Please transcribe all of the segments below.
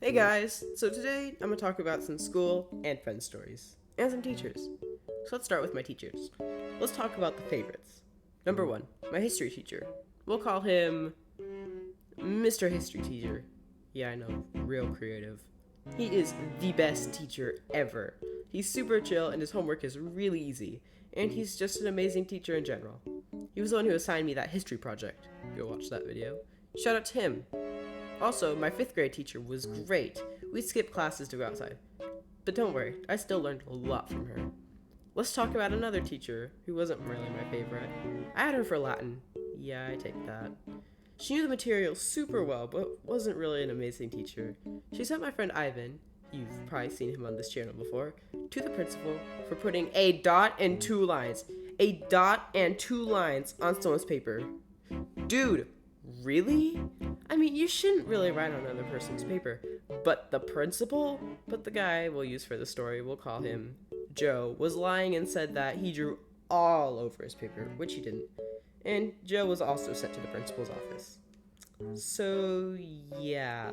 Hey guys, so today I'm going to talk about some school and friend stories, and some teachers. So let's start with my teachers. Let's talk about the favorites. Number 1, my history teacher. We'll call him Mr. History Teacher. Yeah, I know, real creative. He is the best teacher ever. He's super chill and his homework is really easy, and he's just an amazing teacher in general. He was the one who assigned me that history project. Go watch that video. Shout out to him. Also, my 5th grade teacher was great. We skipped classes to go outside. But don't worry, I still learned a lot from her. Let's talk about another teacher who wasn't really my favorite. I had her for Latin. Yeah, I take that. She knew the material super well, but wasn't really an amazing teacher. She sent my friend Ivan, you've probably seen him on this channel before, to the principal for putting a dot and 2 lines. A dot and 2 lines on someone's paper. Dude, really? I mean, you shouldn't really write on another person's paper. But the guy we'll use for the story, we'll call him Joe, was lying and said that he drew all over his paper, which he didn't. And Joe was also sent to the principal's office. So, yeah,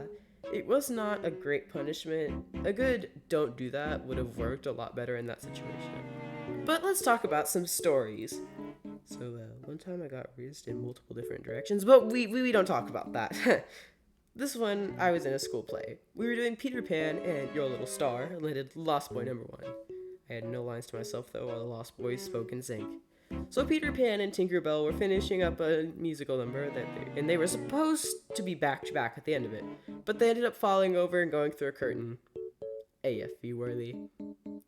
it was not a great punishment. A good don't do that would have worked a lot better in that situation. But let's talk about some stories. So, one time I got raised in multiple different directions, but we don't talk about that. This one, I was in a school play. We were doing Peter Pan and Your Little Star, and landed Lost Boy number 1. I had no lines to myself, though, while the Lost Boys spoke in sync. So Peter Pan and Tinkerbell were finishing up a musical number, and they were supposed to be back-to-back at the end of it, but they ended up falling over and going through a curtain. AFV worthy.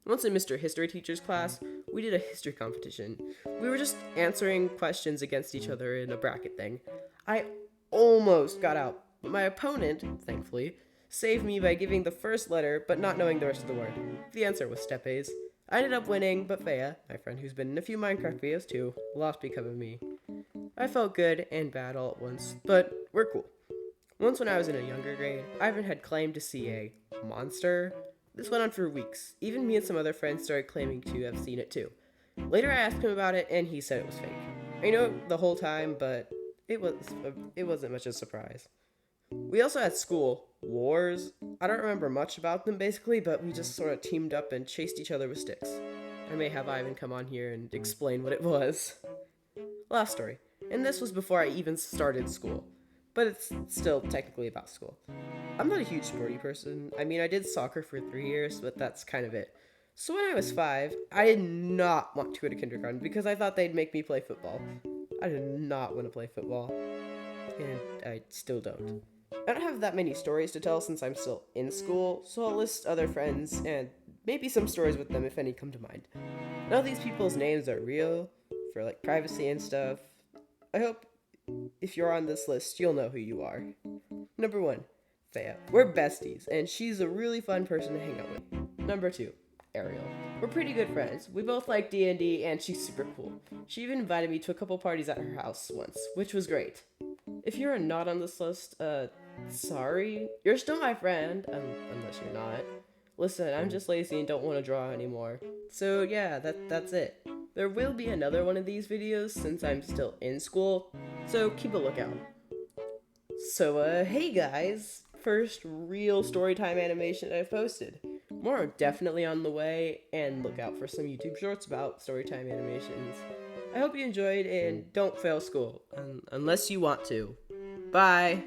Once in Mr. History Teacher's class, we did a history competition. We were just answering questions against each other in a bracket thing. I almost got out, but my opponent, thankfully, saved me by giving the first letter but not knowing the rest of the word. The answer was step A's. I ended up winning, but Faya, my friend who's been in a few Minecraft videos too, lost because of me. I felt good and bad all at once, but we're cool. Once when I was in a younger grade, Ivan had claimed to see a monster. This went on for weeks. Even me and some other friends started claiming to have seen it too. Later I asked him about it and he said it was fake. I know the whole time, but it wasn't much of a surprise. We also had school wars. I don't remember much about them basically, but we just sort of teamed up and chased each other with sticks. I may have Ivan come on here and explain what it was. Last story. And this was before I even started school. But it's still technically about school. I'm not a huge sporty person. I mean, I did soccer for 3 years, but that's kind of it. So when I was 5, I did not want to go to kindergarten because I thought they'd make me play football. I did not want to play football. And I still don't. I don't have that many stories to tell since I'm still in school, so I'll list other friends and maybe some stories with them if any come to mind. None of these people's names are real, for like privacy and stuff. I hope if you're on this list, you'll know who you are. Number 1, Thea. We're besties, and she's a really fun person to hang out with. Number 2, Ariel. We're pretty good friends. We both like D&D, and she's super cool. She even invited me to a couple parties at her house once, which was great. If you're not on this list, sorry. You're still my friend, unless you're not. Listen, I'm just lazy and don't want to draw anymore. So yeah, that's it. There will be another one of these videos since I'm still in school, so keep a lookout. So, hey guys, first real storytime animation I've posted. More are definitely on the way, and look out for some YouTube shorts about storytime animations. I hope you enjoyed, and don't fail school, unless you want to. Bye!